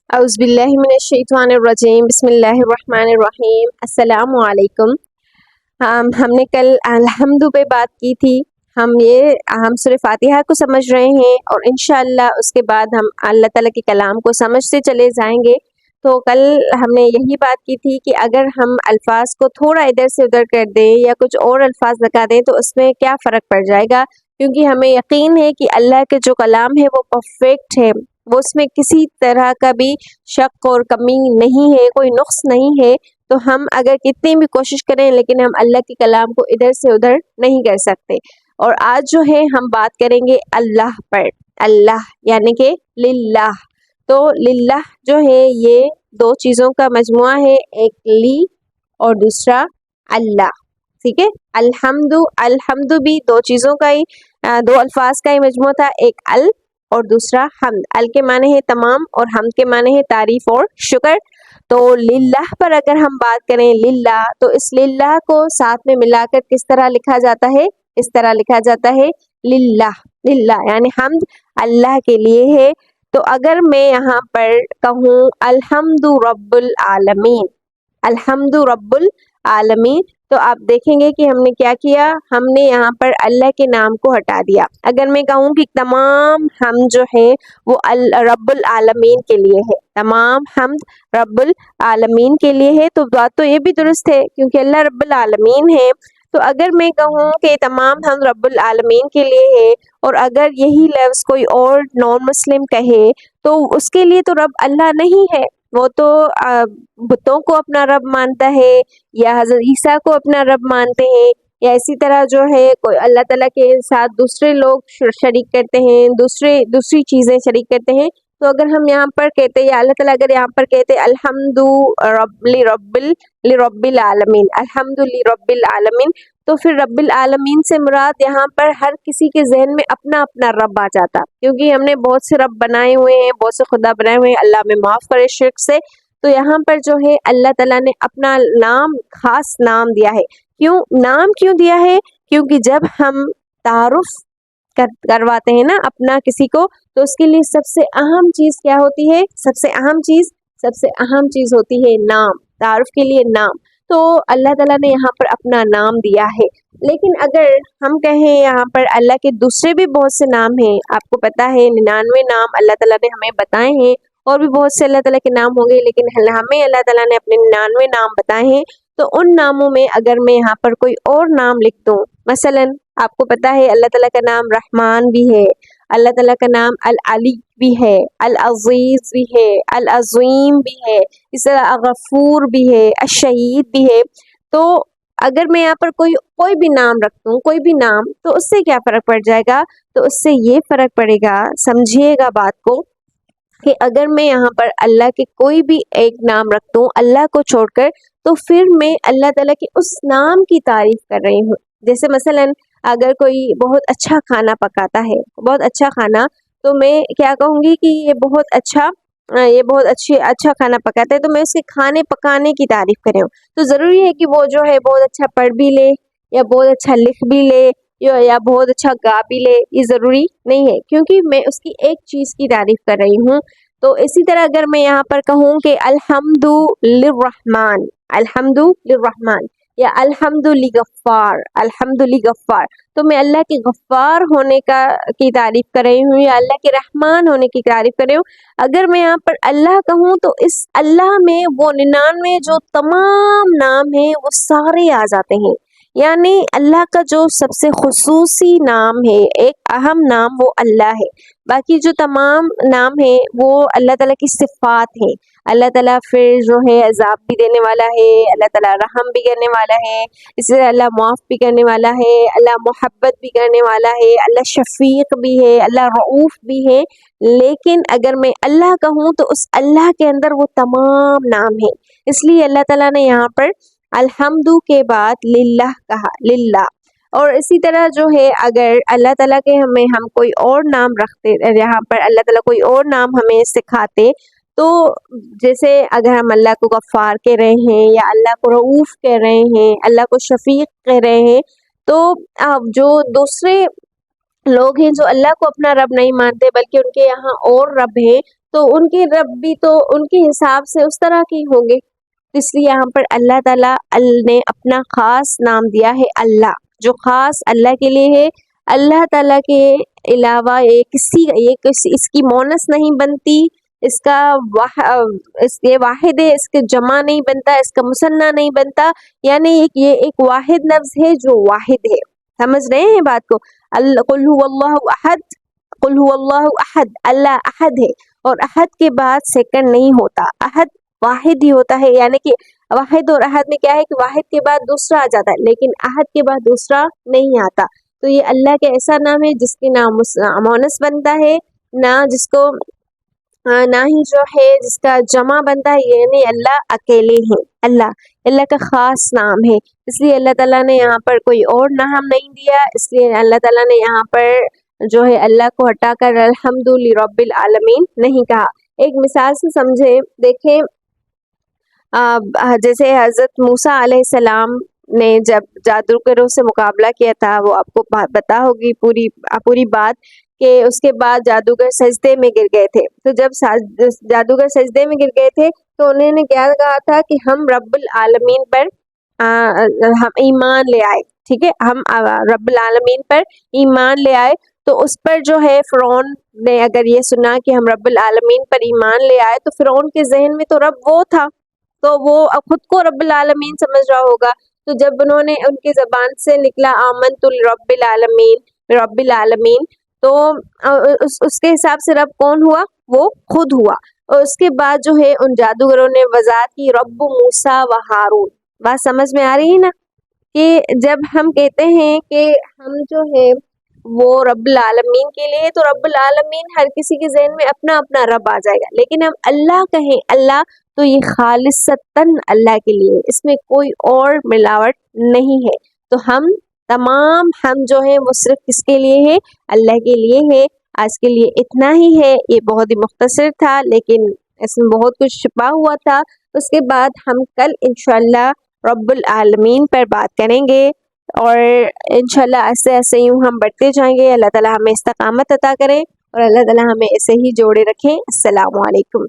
اعوذ باللہ من الشیطان الرجیم بسم اللہ الرحمن الرحیم السلام علیکم۔ ہم نے کل الحمد پہ بات کی تھی۔ ہم سورہ فاتحہ کو سمجھ رہے ہیں اور انشاءاللہ اس کے بعد ہم اللہ تعالیٰ کے کلام کو سمجھتے چلے جائیں گے۔ تو کل ہم نے یہی بات کی تھی کہ اگر ہم الفاظ کو تھوڑا ادھر سے ادھر کر دیں یا کچھ اور الفاظ لگا دیں تو اس میں کیا فرق پڑ جائے گا، کیونکہ ہمیں یقین ہے کہ اللہ کے جو کلام ہے وہ پرفیکٹ ہے، وہ اس میں کسی طرح کا بھی شک اور کمی نہیں ہے، کوئی نقص نہیں ہے۔ تو ہم اگر کتنی بھی کوشش کریں لیکن ہم اللہ کے کلام کو ادھر سے ادھر نہیں کر سکتے۔ اور آج جو ہے ہم بات کریں گے اللہ پر، اللہ یعنی کہ للہ۔ تو للہ جو ہے یہ دو چیزوں کا مجموعہ ہے، ایک لی اور دوسرا اللہ، ٹھیک ہے۔ الحمد بھی دو چیزوں کا ہی، دو الفاظ کا ہی مجموعہ تھا، ایک ال اور دوسرا حمد۔ ال کے معنی ہے تمام اور حمد کے معنی ہے تعریف اور شکر۔ تو للہ پر اگر ہم بات کریں للہ، تو اس للہ کو ساتھ میں ملا کر کس طرح لکھا جاتا ہے؟ اس طرح لکھا جاتا ہے للہ، للہ یعنی حمد اللہ کے لیے ہے۔ تو اگر میں یہاں پر کہوں الحمد رب العالمین، الحمد رب العالمین، تو آپ دیکھیں گے کہ ہم نے کیا کیا، ہم نے یہاں پر اللہ کے نام کو ہٹا دیا۔ اگر میں کہوں کہ تمام حمد جو ہے وہ رب العالمین کے لیے ہے، تمام حمد رب العالمین کے لیے ہے، تو بات تو یہ بھی درست ہے کیونکہ اللہ رب العالمین ہے۔ تو اگر میں کہوں کہ تمام حمد رب العالمین کے لیے ہے اور اگر یہی لفظ کوئی اور نان مسلم کہے تو اس کے لیے تو رب اللہ نہیں ہے، وہ تو بتوں کو اپنا رب مانتا ہے یا حضرت عیسیٰ کو اپنا رب مانتے ہیں، یا اسی طرح جو ہے کوئی اللہ تعالیٰ کے ساتھ دوسرے لوگ شریک کرتے ہیں، دوسری چیزیں شریک کرتے ہیں۔ تو اگر ہم یہاں پر کہتے ہیں یا اللہ تعالیٰ اگر یہاں پر کہتے الحمد لرب العالمین، الحمد لرب العالمین، تو پھر رب العالمین سے مراد یہاں پر ہر کسی کے ذہن میں اپنا اپنا رب آ جاتا، کیونکہ ہم نے بہت سے رب بنائے ہوئے ہیں، بہت سے خدا بنائے ہوئے ہیں، اللہ میں معاف کرے شرک سے۔ تو یہاں پر جو ہے اللہ تعالیٰ نے اپنا نام، خاص نام دیا ہے۔ نام کیوں دیا ہے؟ کیونکہ جب ہم تعارف کرواتے ہیں نا اپنا کسی کو، تو اس کے لیے سب سے اہم چیز کیا ہوتی ہے؟ سب سے اہم چیز ہوتی ہے نام، تعارف کے لیے نام۔ تو اللہ تعالیٰ نے یہاں پر اپنا نام دیا ہے۔ لیکن اگر ہم کہیں یہاں پر اللہ کے دوسرے بھی بہت سے نام ہیں، آپ کو پتا ہے 99 نام اللہ تعالیٰ نے ہمیں بتائے ہیں، اور بھی بہت سے اللہ تعالیٰ کے نام ہوں گے، لیکن ہمیں اللہ تعالیٰ نے اپنے 99 نام بتائے ہیں۔ تو ان ناموں میں اگر میں یہاں پر کوئی اور نام لکھ دوں، مثلا آپ کو پتا ہے اللہ تعالیٰ کا نام رحمان بھی ہے، اللہ تعالیٰ کا نام العلی بھی ہے، العزیز بھی ہے، العظیم بھی ہے، اس طرح غفور بھی ہے، الشہید بھی ہے۔ تو اگر میں یہاں پر کوئی بھی نام رکھ دوں، کوئی بھی نام، تو اس سے کیا فرق پڑ جائے گا؟ تو اس سے یہ فرق پڑے گا، سمجھیے گا بات کو، کہ اگر میں یہاں پر اللہ کے کوئی بھی ایک نام رکھ دوں اللہ کو چھوڑ کر، تو پھر میں اللہ تعالیٰ کے اس نام کی تعریف کر رہی ہوں۔ جیسے مثلا اگر کوئی بہت اچھا کھانا پکاتا ہے، بہت اچھا کھانا، تو میں کیا کہوں گی کہ یہ بہت اچھا کھانا پکاتا ہے، تو میں اس کے کھانے پکانے کی تعریف کر رہی ہوں۔ تو ضروری ہے کہ وہ جو ہے بہت اچھا پڑھ بھی لے یا بہت اچھا لکھ بھی لے یا بہت اچھا گا بھی لے، یہ ضروری نہیں ہے، کیونکہ میں اس کی ایک چیز کی تعریف کر رہی ہوں۔ تو اسی طرح اگر میں یہاں پر کہوں کہ الحمد للرحمن یا الحمد لغفار، تو میں اللہ کے غفار ہونے کی تعریف کر رہی ہوں یا اللہ کے رحمان ہونے کی تعریف کر رہی ہوں۔ اگر میں یہاں پر اللہ کہوں تو اس اللہ میں وہ 99 جو تمام نام ہیں وہ سارے آ جاتے ہیں، یعنی اللہ کا جو سب سے خصوصی نام ہے، ایک اہم نام، وہ اللہ ہے۔ باقی جو تمام نام ہیں وہ اللہ تعالیٰ کی صفات ہیں۔ اللہ تعالیٰ پھر جو ہے عذاب بھی دینے والا ہے، اللہ تعالیٰ رحم بھی کرنے والا ہے، اس سے اللہ معاف بھی کرنے والا ہے، اللہ محبت بھی کرنے والا ہے، اللہ شفیق بھی ہے، اللہ رعوف بھی ہے۔ لیکن اگر میں اللہ کہوں تو اس اللہ کے اندر وہ تمام نام ہیں، اس لیے اللہ تعالیٰ نے یہاں پر الحمد کے بعد للہ کہا، للہ۔ اور اسی طرح جو ہے اگر اللہ تعالیٰ کے ہم کوئی اور نام رکھتے، یہاں پر اللہ تعالیٰ کوئی اور نام ہمیں سکھاتے، تو جیسے اگر ہم اللہ کو غفار کہہ رہے ہیں یا اللہ کو رعوف کہہ رہے ہیں، اللہ کو شفیق کہہ رہے ہیں، تو جو دوسرے لوگ ہیں جو اللہ کو اپنا رب نہیں مانتے بلکہ ان کے یہاں اور رب ہیں، تو ان کے رب بھی تو ان کے حساب سے اس طرح کے ہوں گے. اس لیے یہاں پر اللہ تعالیٰ نے اپنا خاص نام دیا ہے اللہ، جو خاص اللہ کے لیے ہے. اللہ تعالیٰ کے علاوہ اس کی مونس نہیں بنتی، اس کا یہ واحد ہے، اس کے جمع نہیں بنتا، اس کا مثنیٰ نہیں بنتا. یعنی یہ ایک واحد لفظ ہے جو واحد ہے. سمجھ رہے ہیں بات کو؟ قل هو اللہ احد، قل هو اللہ احد، اللہ احد ہے، اور احد کے بعد سیکنڈ نہیں ہوتا، احد واحد ہی ہوتا ہے. یعنی کہ واحد اور احد میں کیا ہے کہ واحد کے بعد دوسرا آ جاتا ہے، لیکن احد کے بعد دوسرا نہیں آتا. تو یہ اللہ کا ایسا نام ہے جس کے نام مونس بنتا ہے، نہ جس کو نہ ہی جو ہے جس کا جمع بنتا ہے. یعنی اللہ اکیلے ہیں، اللہ کا خاص نام ہے. اس لیے اللہ تعالیٰ نے یہاں پر کوئی اور نام نہیں دیا. اس لیے اللہ تعالیٰ نے یہاں پر جو ہے اللہ کو ہٹا کر الحمد لرب العالمین نہیں کہا. ایک مثال سے سمجھے، دیکھیں جیسے حضرت موسیٰ علیہ السلام نے جب جادوگروں سے مقابلہ کیا تھا، وہ آپ کو پتا ہوگی پوری بات، کہ اس کے بعد جادوگر سجدے میں گر گئے تھے. تو جب جادوگر سجدے میں گر گئے تھے تو انہوں نے کیا کہا تھا کہ ہم رب العالمین پر ہم ایمان لے آئے. ٹھیک ہے، ہم رب العالمین پر ایمان لے آئے. تو اس پر جو ہے فرعون نے اگر یہ سنا کہ ہم رب العالمین پر ایمان لے آئے، تو فرعون کے ذہن میں تو رب وہ تھا، تو وہ خود کو رب العالمین سمجھ رہا ہوگا. تو جب انہوں نے ان کی زبان سے نکلا آمنت رب العالمین، تو اس کے حساب سے رب کون ہوا؟ وہ خود ہوا. اور اس کے بعد جو ہے ان جادوگروں نے وضاحت کی رب موسیٰ و ہارون. بات سمجھ میں آ رہی ہے نا، کہ جب ہم کہتے ہیں کہ ہم جو ہے وہ رب العالمین کے لیے، تو رب العالمین ہر کسی کے ذہن میں اپنا اپنا رب آ جائے گا. لیکن ہم اللہ کہیں اللہ، تو یہ خالصتاً اللہ کے لیے، اس میں کوئی اور ملاوٹ نہیں ہے. تو ہم جو ہیں وہ صرف کس کے لیے ہے؟ اللہ کے لیے ہے. آج کے لیے اتنا ہی ہے. یہ بہت ہی مختصر تھا، لیکن اس میں بہت کچھ چھپا ہوا تھا. اس کے بعد ہم کل انشاءاللہ رب العالمین پر بات کریں گے، اور انشاءاللہ ایسے ایسے یوں ہم بڑھتے جائیں گے. اللہ تعالیٰ ہمیں استقامت عطا کریں، اور اللہ تعالیٰ ہمیں ایسے ہی جوڑے رکھیں. السلام علیکم.